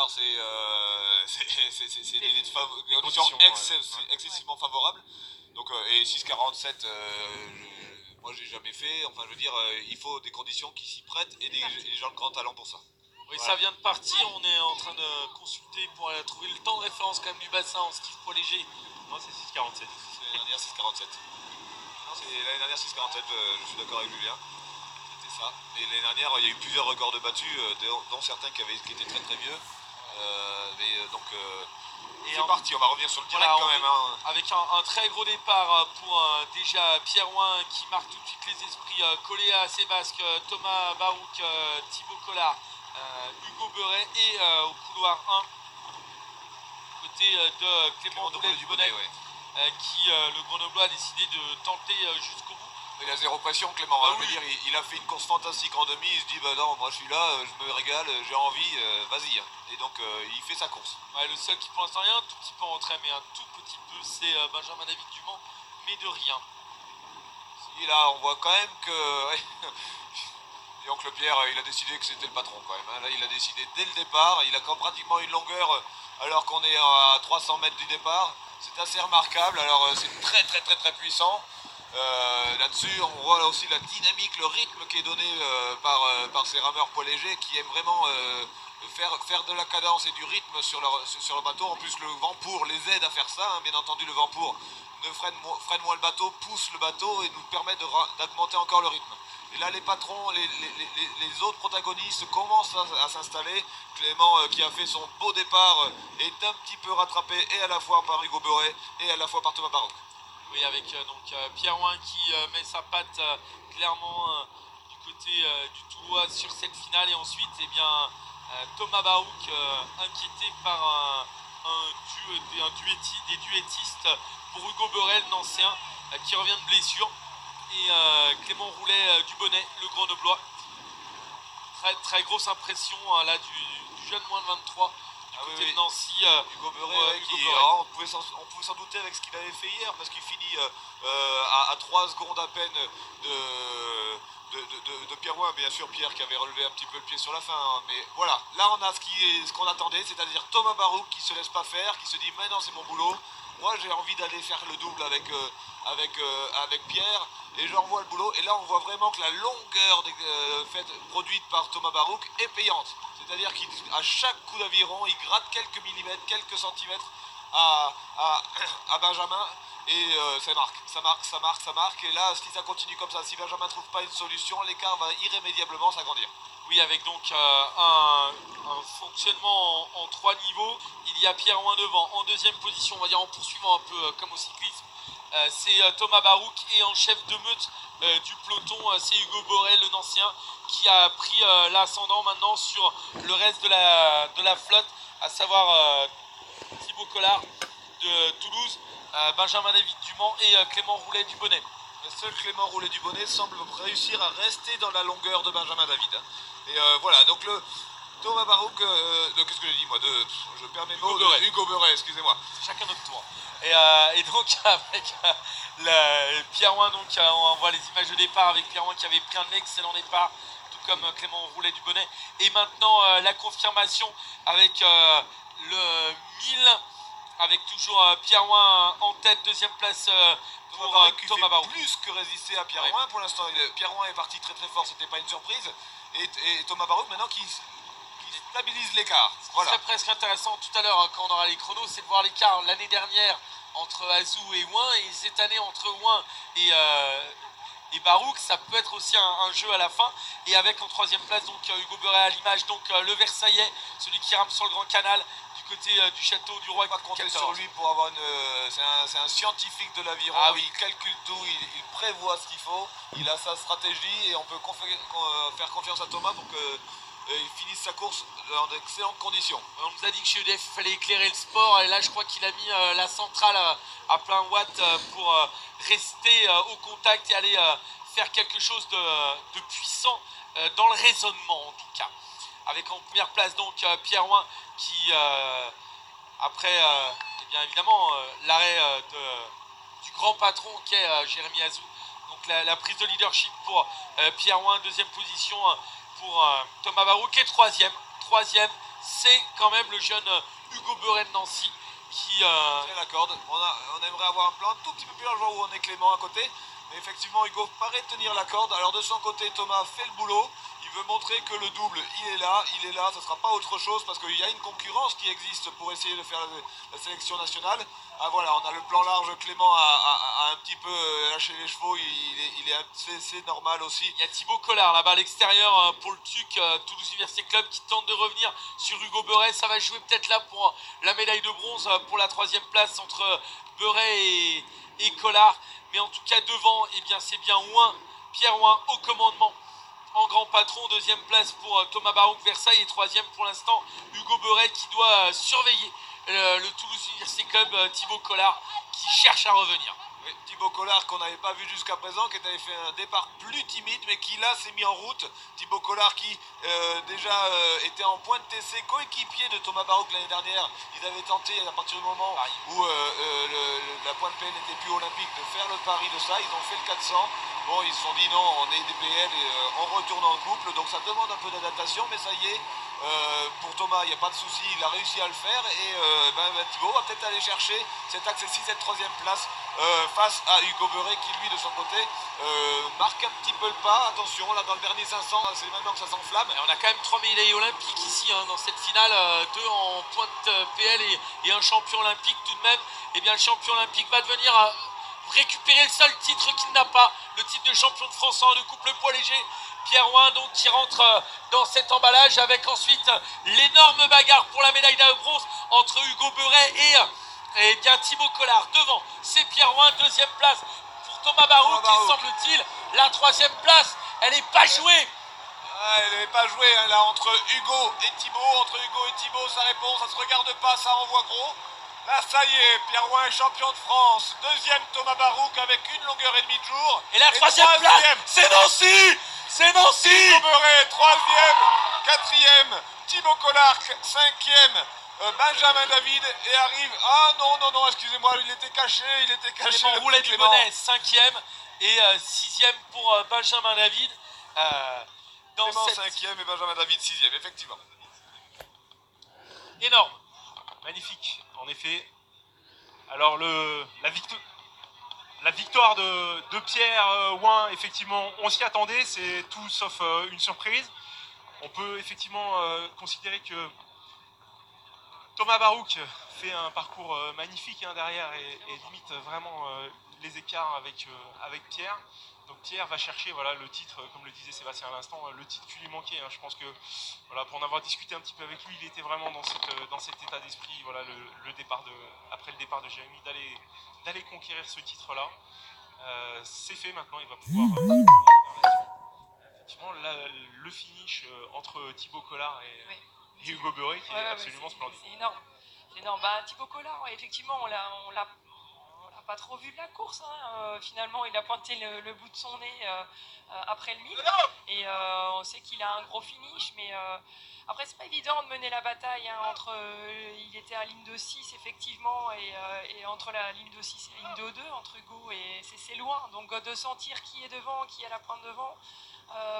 Alors c'est des conditions excessivement favorables. Donc, et 6,47, moi j'ai jamais fait. Enfin, je veux dire, il faut des conditions qui s'y prêtent et des gens de grand talent pour ça. Oui, voilà. Ça vient de partir, on est en train de consulter pour trouver le temps de référence quand même du bassin en skiff poids léger. Non, c'est 6,47. C'est l'année dernière 6,47. Non, c'est l'année dernière 6,47, je suis d'accord avec Julien. C'était ça. Et l'année dernière, il y a eu plusieurs records de battus, dont certains qui étaient très très vieux. Donc, c'est parti, on va revenir sur le direct quand même. Hein. Avec un très gros départ pour déjà Pierre Ouin qui marque tout de suite les esprits, collé à ses basques, Thomas Barouk, Thibaut Collard, Hugo Beuret et au couloir 1, côté de Clément Dubonnet, qui, le Grenoblois, a décidé de tenter jusqu'au bout. Il a zéro pression, Clément. Je veux dire, il a fait une course fantastique en demi. Il se dit, bah non, moi je suis là, je me régale, j'ai envie, vas-y. Et donc il fait sa course. Ouais, le seul qui pour l'instant est un tout petit peu en retrait, mais un tout petit peu, c'est Benjamin David Dumont, mais de rien. Et là, on voit quand même que l'oncle Pierre, il a décidé que c'était le patron quand même. Hein. Là, il a décidé dès le départ. Il a pratiquement une longueur alors qu'on est à 300 mètres du départ. C'est assez remarquable. Alors c'est très très très très puissant. Là-dessus, on voit aussi la dynamique, le rythme qui est donné par ces rameurs poids légers qui aiment vraiment faire de la cadence et du rythme sur le bateau. En plus, le vent pour les aide à faire ça. Hein. Bien entendu, le vent pour freine moins le bateau, pousse le bateau et nous permet d'augmenter encore le rythme. Et là, les patrons, les autres protagonistes commencent à s'installer. Clément, qui a fait son beau départ, est un petit peu rattrapé et à la fois par Hugo Beuret et à la fois par Thomas Barouk. Oui, avec Pierre Ouin qui met sa patte clairement du côté du Toulois sur cette finale. Et ensuite, eh bien, Thomas Barouk, inquiété par des duettistes pour Hugo Beuret, l'ancien, qui revient de blessure. Et Clément Roulet Dubonnet, le Grenoblois. Très, très grosse impression là du jeune moins de 23. Côté de Nancy, Hugo Beuret, on pouvait s'en douter avec ce qu'il avait fait hier, parce qu'il finit à 3 secondes à peine de Pierre Ouin, bien sûr, Pierre qui avait relevé un petit peu le pied sur la fin. Hein, mais voilà, là on a ce qu'on attendait, c'est-à-dire Thomas Barouk qui se laisse pas faire, qui se dit maintenant c'est mon boulot. Moi j'ai envie d'aller faire le double avec Pierre, et j'en vois le boulot. Et là on voit vraiment que la longueur produite par Thomas Barouk est payante. C'est-à-dire qu'à chaque coup d'aviron, il gratte quelques millimètres, quelques centimètres à Benjamin. Et ça marque. Et là, si ça continue comme ça, si Benjamin ne trouve pas une solution, l'écart va irrémédiablement s'agrandir. Oui, avec donc un fonctionnement en 3 niveaux. Il y a Pierre Ouin devant, en deuxième position, on va dire en poursuivant un peu comme au cyclisme. C'est Thomas Barouk, et en chef de meute du peloton, c'est Hugo Beuret, le Nancien, qui a pris l'ascendant maintenant sur le reste de la flotte, à savoir Thibaut Collard de Toulouse, Benjamin David Dumont et Clément Roulet Dubonnet. Le seul Clément Roulet Dubonnet semble réussir à rester dans la longueur de Benjamin David. Hein. Et voilà, donc le Thomas Barouk, qu'est-ce que j'ai dit moi, je perds mes mots, Hugo Beuret, excusez-moi. Chacun notre tour. Et donc avec Pierre Ouin, donc on voit les images de départ avec Pierre Ouin qui avait pris un excellent départ, tout comme Clément Roulet Dubonnet. Et maintenant la confirmation avec le 1000, avec toujours Pierre Ouin en tête, deuxième place pour Thomas Barouk. Plus que résister à Pierre Ouin pour l'instant. Pierre Ouin est parti très très fort, c'était pas une surprise. Et Thomas Barouk maintenant qui stabilise l'écart. Voilà. Ce serait presque intéressant tout à l'heure, hein, quand on aura les chronos, c'est de voir l'écart l'année dernière entre Azou et Ouin, et cette année entre Ouin et Barouk. Ça peut être aussi un jeu à la fin. Et avec en troisième place donc Hugo Beuret à l'image, donc le Versaillais, celui qui rame sur le Grand Canal du côté du château du Roi. Pas compter sur lui pour avoir c'est un scientifique de l'aviron. Ah oui. Il calcule tout, il prévoit ce qu'il faut, il a sa stratégie, et on peut faire confiance à Thomas pour que il finisse sa course dans d'excellentes conditions. On nous a dit que chez EDF il fallait éclairer le sport, et là je crois qu'il a mis la centrale à plein watt pour rester au contact et aller faire quelque chose de puissant dans le raisonnement en tout cas. Avec en première place donc Pierre Ouin qui après bien évidemment l'arrêt du grand patron qu'est Jérémy Azou, donc la prise de leadership pour Pierre Ouin, deuxième position pour Thomas Barouk, et troisième c'est quand même le jeune Hugo Beuret de Nancy qui... Tient la corde. On aimerait avoir un plan un tout petit peu plus large où on est Clément à côté. Mais effectivement, Hugo paraît tenir la corde. Alors de son côté, Thomas fait le boulot. Il veut montrer que le double, il est là, ça ne sera pas autre chose parce qu'il y a une concurrence qui existe pour essayer de faire la sélection nationale. Ah voilà, on a le plan large, Clément a un petit peu lâché les chevaux, c'est normal aussi. Il y a Thibaut Collard là-bas à l'extérieur pour le TUC, Toulouse Université Club, qui tente de revenir sur Hugo Beuret. Ça va jouer peut-être là pour la médaille de bronze, pour la 3e place entre Beuret et Collard. Mais en tout cas devant, eh bien, c'est bien Pierre Ouin au commandement en grand patron. 2e place pour Thomas Barouk, Versailles, et 3e pour l'instant Hugo Beuret qui doit surveiller le Toulouse Université Club, Thibaut Collard qui cherche à revenir. Oui, Thibaut Collard qu'on n'avait pas vu jusqu'à présent, qui avait fait un départ plus timide mais qui là s'est mis en route. Thibaut Collard qui déjà était en pointe TC, coéquipier de Thomas Barouk l'année dernière. Ils avaient tenté à partir du moment où la pointe PL n'était plus olympique de faire le pari de ça. Ils ont fait le 400. Bon, ils se sont dit non, on est des PL et on retourne en couple, donc ça demande un peu d'adaptation, mais ça y est, pour Thomas, il n'y a pas de souci, il a réussi à le faire, et Thibaut va peut-être aller chercher cet accessi, cette 3e place face à Hugo Beuret qui lui de son côté marque un petit peu le pas. Attention, là dans le dernier 500, c'est maintenant que ça s'enflamme. Et on a quand même 3 médailles olympiques ici dans cette finale, 2 en pointe PL et un champion olympique tout de même. Et bien le champion olympique va devenir récupérer le seul titre qu'il n'a pas, le titre de champion de France en de couple poids léger. Pierre Ouin donc qui rentre dans cet emballage avec ensuite l'énorme bagarre pour la médaille de bronze entre Hugo Beuret et bien Thibaut Collard. Devant, c'est Pierre Ouin, 2e place pour Thomas Barouk qui semble-t-il. La 3e place, elle n'est pas jouée. Elle n'est pas jouée hein, là entre Hugo et Thibaut, ça répond, ça se regarde pas, ça envoie gros. Là, ça y est, Pierre Ouin est champion de France. 2e, Thomas Barouk avec 1 longueur et demie de jour. Et la 3e place, c'est Nancy. C'est Nancy. Hugo Beuret, 3e. 4e, Thibaut Collard, 5e. Benjamin David et arrive. Ah non, excusez-moi, il était caché. Clément Roulet du Bonnet, 5e et 6e pour Benjamin David. Clément 5e et Benjamin David 6e, effectivement. Énorme. Magnifique, en effet. Alors la victoire de Pierre Ouin, effectivement, on s'y attendait, c'est tout sauf une surprise. On peut effectivement considérer que Thomas Barouk fait un parcours magnifique derrière et limite vraiment les écarts avec Pierre. Donc Pierre va chercher le titre, comme le disait Sébastien à l'instant, le titre qui lui manquait. Je pense que pour en avoir discuté un petit peu avec lui, il était vraiment dans cet état d'esprit, après le départ de Jérémy, d'aller conquérir ce titre-là. C'est fait maintenant, il va pouvoir... effectivement, le finish entre Thibaut Collard et Hugo Beuret qui est absolument splendide. C'est énorme. Thibaut Collard, effectivement, on l'a pas trop vu de la course. Finalement, il a pointé le bout de son nez après le 1000. Et on sait qu'il a un gros finish. Mais après, c'est pas évident de mener la bataille. Il était à ligne de 6, effectivement. Et entre la ligne de 6 et la ligne de 2, entre Hugo et c'est loin. Donc de sentir qui est devant, qui est à la pointe devant,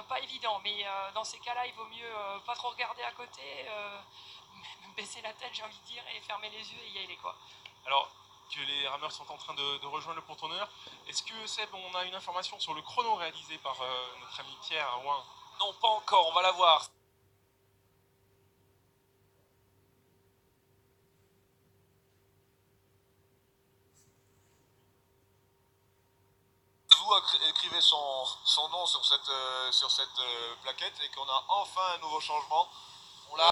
pas évident. Mais dans ces cas-là, il vaut mieux pas trop regarder à côté, baisser la tête, j'ai envie de dire, et fermer les yeux et y aller, quoi. Alors que les rameurs sont en train de rejoindre le pontonnement. Est-ce que Seb, on a une information sur le chrono réalisé par notre ami Pierre Ouin? Non, pas encore, on va la voir. Écrivait son nom sur cette plaquette et qu'on a enfin un nouveau changement.